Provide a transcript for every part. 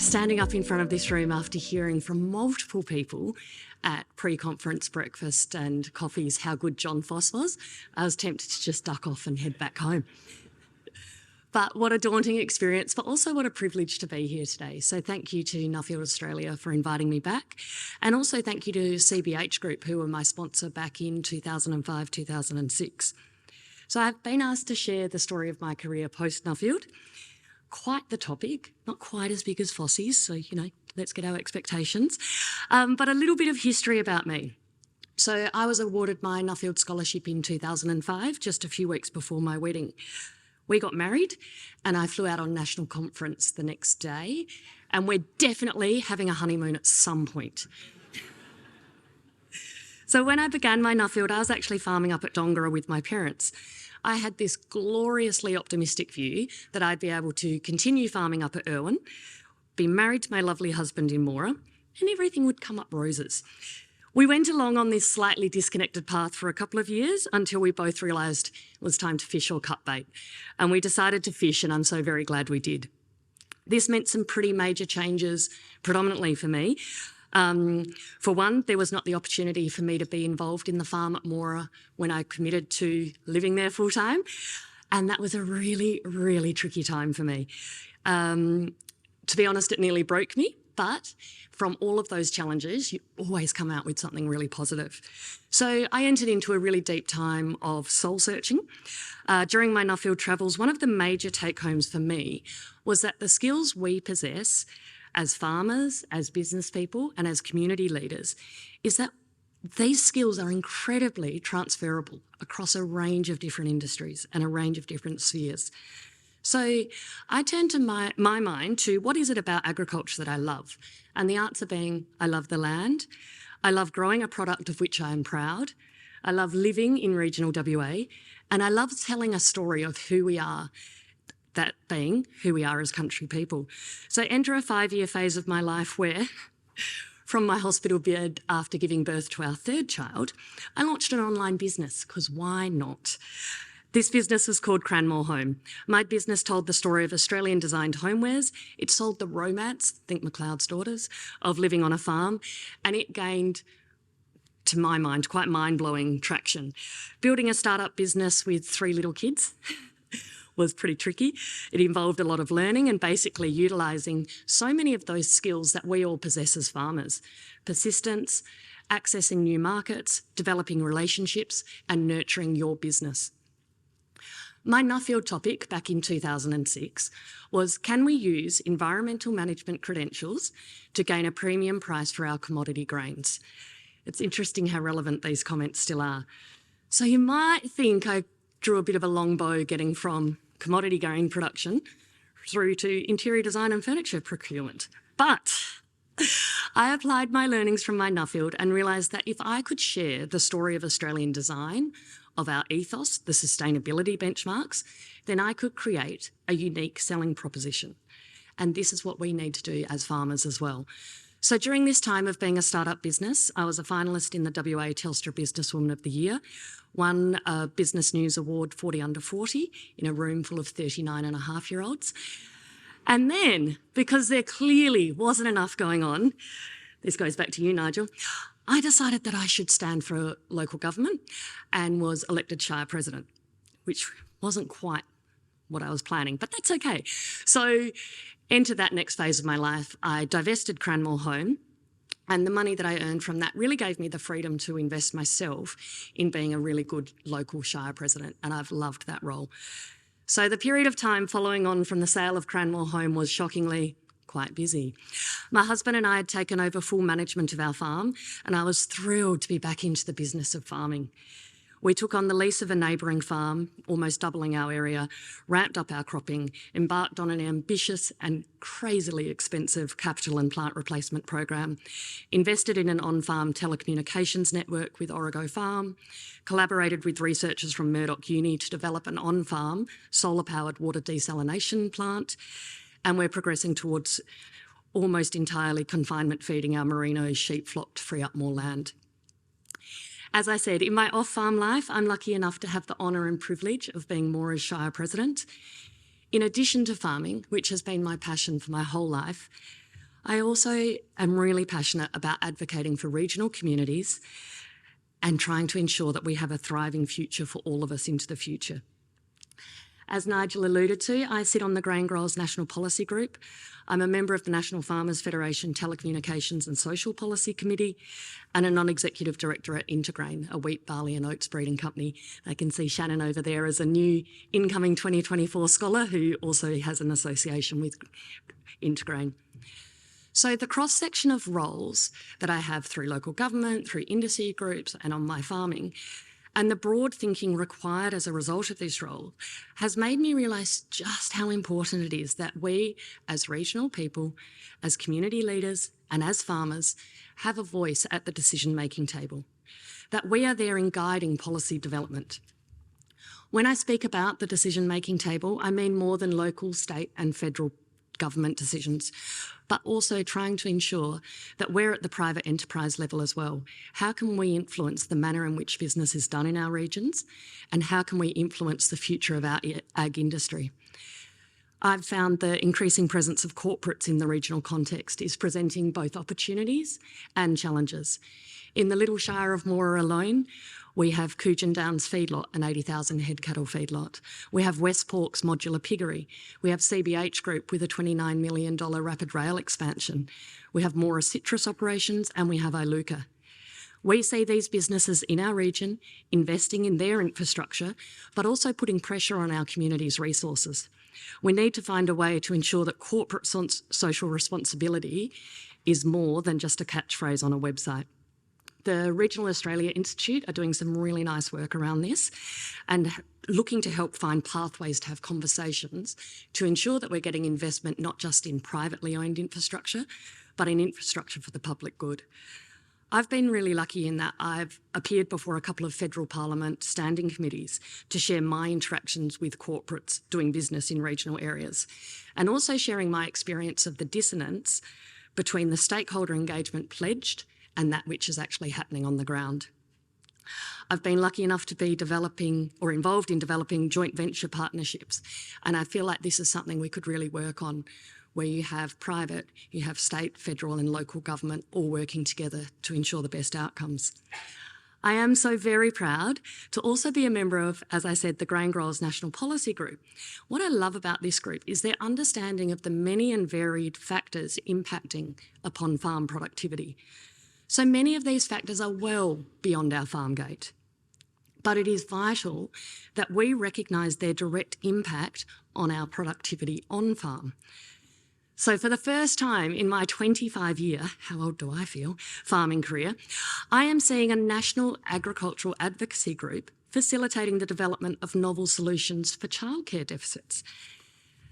standing up in front of this room after hearing from multiple people at pre-conference breakfast and coffees how good John Foss was, I was tempted to just duck off and head back home. But what a daunting experience, but also what a privilege to be here today. So thank you to Nuffield Australia for inviting me back. And also thank you to CBH Group, who were my sponsor back in 2005, 2006. So I've been asked to share the story of my career post-Nuffield. Quite the topic, not quite as big as Fossey's, so, let's get our expectations. But a little bit of history about me. So I was awarded my Nuffield Scholarship in 2005, just a few weeks before my wedding. We got married and I flew out on national conference the next day, and we're definitely having a honeymoon at some point. So when I began my Nuffield, I was actually farming up at Dongara with my parents. I had this gloriously optimistic view that I'd be able to continue farming up at Irwin, be married to my lovely husband in Moora, and everything would come up roses. We went along on this slightly disconnected path for a couple of years until we both realised it was time to fish or cut bait. And we decided to fish, and I'm so very glad we did. This meant some pretty major changes, predominantly for me. For one, there was not the opportunity for me to be involved in the farm at Moora when I committed to living there full time. And that was a really, really tricky time for me. To be honest, it nearly broke me. But from all of those challenges, you always come out with something really positive. So I entered into a really deep time of soul searching. During my Nuffield travels, one of the major take-homes for me was that the skills we possess as farmers, as business people, and as community leaders is that these skills are incredibly transferable across a range of different industries and a range of different spheres. So I turned to my mind to what is it about agriculture that I love? And the answer being, I love the land, I love growing a product of which I am proud, I love living in regional WA, and I love telling a story of who we are, that being who we are as country people. So enter a 5-year phase of my life where, from my hospital bed after giving birth to our third child, I launched an online business, because why not? This business was called Cranmore Home. My business told the story of Australian designed homewares. It sold the romance, think McLeod's Daughters, of living on a farm, and it gained, to my mind, quite mind-blowing traction. Building a startup business with 3 little kids was pretty tricky. It involved a lot of learning and basically utilising so many of those skills that we all possess as farmers. Persistence, accessing new markets, developing relationships, and nurturing your business. My Nuffield topic back in 2006 was, can we use environmental management credentials to gain a premium price for our commodity grains? It's interesting how relevant these comments still are. So you might think I drew a bit of a long bow getting from commodity grain production through to interior design and furniture procurement. But I applied my learnings from my Nuffield and realised that if I could share the story of Australian design, of our ethos, the sustainability benchmarks, then I could create a unique selling proposition. And this is what we need to do as farmers as well. So during this time of being a startup business, I was a finalist in the WA Telstra Businesswoman of the Year, won a Business News Award 40 under 40 in a room full of 39.5-year-olds. And then, because there clearly wasn't enough going on, this goes back to you, Nigel, I decided that I should stand for local government and was elected Shire President, which wasn't quite what I was planning, but that's okay. So enter that next phase of my life. I divested Cranmore Home, and the money that I earned from that really gave me the freedom to invest myself in being a really good local Shire President, and I've loved that role. So the period of time following on from the sale of Cranmore Home was shockingly quite busy. My husband and I had taken over full management of our farm, and I was thrilled to be back into the business of farming. We took on the lease of a neighbouring farm, almost doubling our area, ramped up our cropping, embarked on an ambitious and crazily expensive capital and plant replacement program, invested in an on-farm telecommunications network with Origo Farm, collaborated with researchers from Murdoch Uni to develop an on-farm solar-powered water desalination plant, and we're progressing towards almost entirely confinement feeding our merino sheep flock to free up more land. As I said, in my off-farm life, I'm lucky enough to have the honour and privilege of being Moora's Shire President. In addition to farming, which has been my passion for my whole life, I also am really passionate about advocating for regional communities and trying to ensure that we have a thriving future for all of us into the future. As Nigel alluded to, I sit on the Grain Growers National Policy Group. I'm a member of the National Farmers Federation Telecommunications and Social Policy Committee and a non-executive director at InterGrain, a wheat, barley and oats breeding company. I can see Shannon over there as a new incoming 2024 scholar who also has an association with InterGrain. So the cross-section of roles that I have through local government, through industry groups and on my farming, and the broad thinking required as a result of this role has made me realise just how important it is that we, as regional people, as community leaders and as farmers, have a voice at the decision-making table, that we are there in guiding policy development. When I speak about the decision-making table, I mean more than local, state and federal government decisions, but also trying to ensure that we're at the private enterprise level as well. How can we influence the manner in which business is done in our regions, and how can we influence the future of our ag industry? I've found the increasing presence of corporates in the regional context is presenting both opportunities and challenges. In the little Shire of Moora alone, we have Coogin Downs feedlot, an 80,000 head cattle feedlot. We have West Pork's modular piggery. We have CBH Group with a $29 million rapid rail expansion. We have Moora citrus operations, and we have Iluka. We see these businesses in our region investing in their infrastructure, but also putting pressure on our community's resources. We need to find a way to ensure that corporate social responsibility is more than just a catchphrase on a website. The Regional Australia Institute are doing some really nice work around this and looking to help find pathways to have conversations to ensure that we're getting investment not just in privately owned infrastructure, but in infrastructure for the public good. I've been really lucky in that I've appeared before a couple of federal parliament standing committees to share my interactions with corporates doing business in regional areas, and also sharing my experience of the dissonance between the stakeholder engagement pledged and that which is actually happening on the ground. I've been lucky enough to be developing or involved in developing joint venture partnerships, and I feel like this is something we could really work on, where you have private, you have state, federal and local government all working together to ensure the best outcomes. I am so very proud to also be a member of, as I said, the Grain Growers National Policy Group. What I love about this group is their understanding of the many and varied factors impacting upon farm productivity. So many of these factors are well beyond our farm gate, but it is vital that we recognise their direct impact on our productivity on farm. So for the first time in my 25-year, how old do I feel, farming career, I am seeing a national agricultural advocacy group facilitating the development of novel solutions for childcare deficits.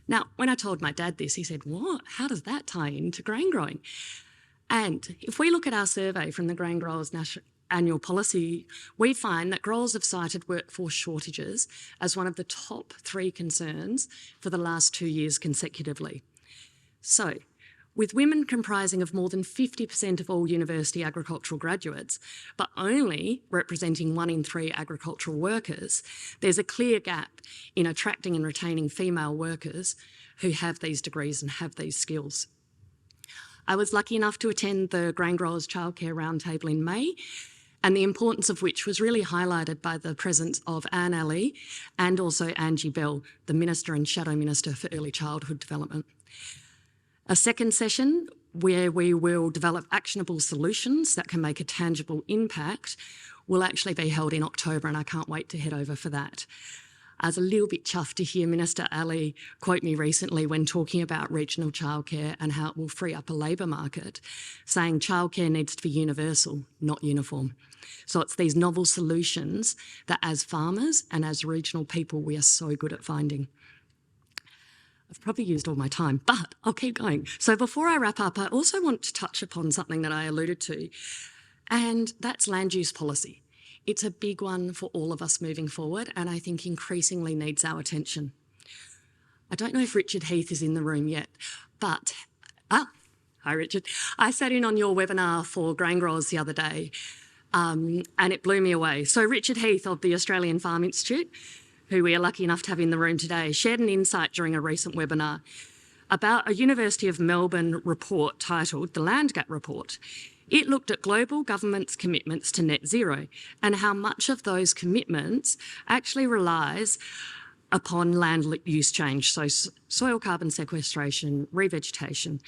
Now, when I told my dad this, he said, "What? How does that tie into grain growing?" And if we look at our survey from the Grain Growers National Annual Policy, we find that growers have cited workforce shortages as one of the top 3 concerns for the last 2 years consecutively. So, with women comprising of more than 50% of all university agricultural graduates, but only representing 1 in 3 agricultural workers, there's a clear gap in attracting and retaining female workers who have these degrees and have these skills. I was lucky enough to attend the Grain Growers Childcare Roundtable in May, and the importance of which was really highlighted by the presence of Anne Ali and also Angie Bell, the Minister and Shadow Minister for Early Childhood Development. A second session where we will develop actionable solutions that can make a tangible impact will actually be held in October, and I can't wait to head over for that. I was a little bit chuffed to hear Minister Ali quote me recently when talking about regional childcare and how it will free up a labour market, saying childcare needs to be universal, not uniform. So it's these novel solutions that as farmers and as regional people we are so good at finding. I've probably used all my time, but I'll keep going. So before I wrap up, I also want to touch upon something that I alluded to, and that's land use policy. It's a big one for all of us moving forward, and I think increasingly needs our attention. I don't know if Richard Heath is in the room yet, but, hi Richard. I sat in on your webinar for grain growers the other day, and it blew me away. So Richard Heath of the Australian Farm Institute, who we are lucky enough to have in the room today, shared an insight during a recent webinar about a University of Melbourne report titled The Land Gap Report. It looked at global governments' commitments to net zero and how much of those commitments actually relies upon land use change, so soil carbon sequestration, revegetation.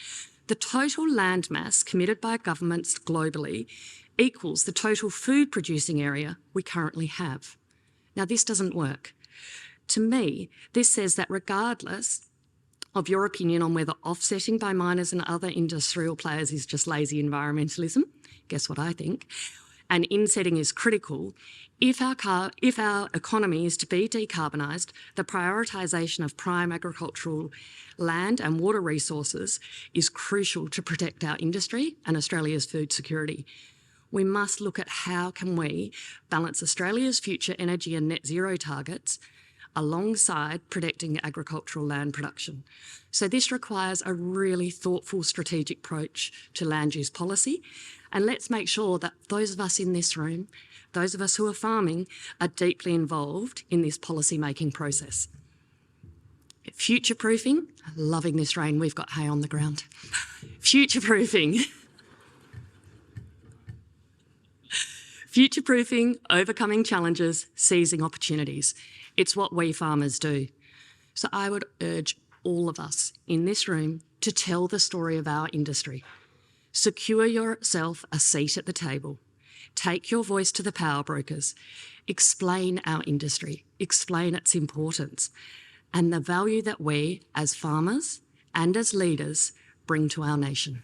The total land mass committed by governments globally equals the total food producing area we currently have. Now, this doesn't work. To me, this says that regardless of your opinion on whether offsetting by miners and other industrial players is just lazy environmentalism, guess what I think, and insetting is critical, if our economy is to be decarbonised, the prioritisation of prime agricultural land and water resources is crucial to protect our industry and Australia's food security. We must look at how can we balance Australia's future energy and net zero targets alongside protecting agricultural land production. So this requires a really thoughtful strategic approach to land use policy, and let's make sure that those of us in this room, those of us who are farming, are deeply involved in this policy-making process. Future-proofing, loving this rain, we've got hay on the ground. Future-proofing. Future-proofing, overcoming challenges, seizing opportunities. It's what we farmers do. So I would urge all of us in this room to tell the story of our industry. Secure yourself a seat at the table. Take your voice to the power brokers. Explain our industry. Explain its importance and the value that we, as farmers and as leaders, bring to our nation.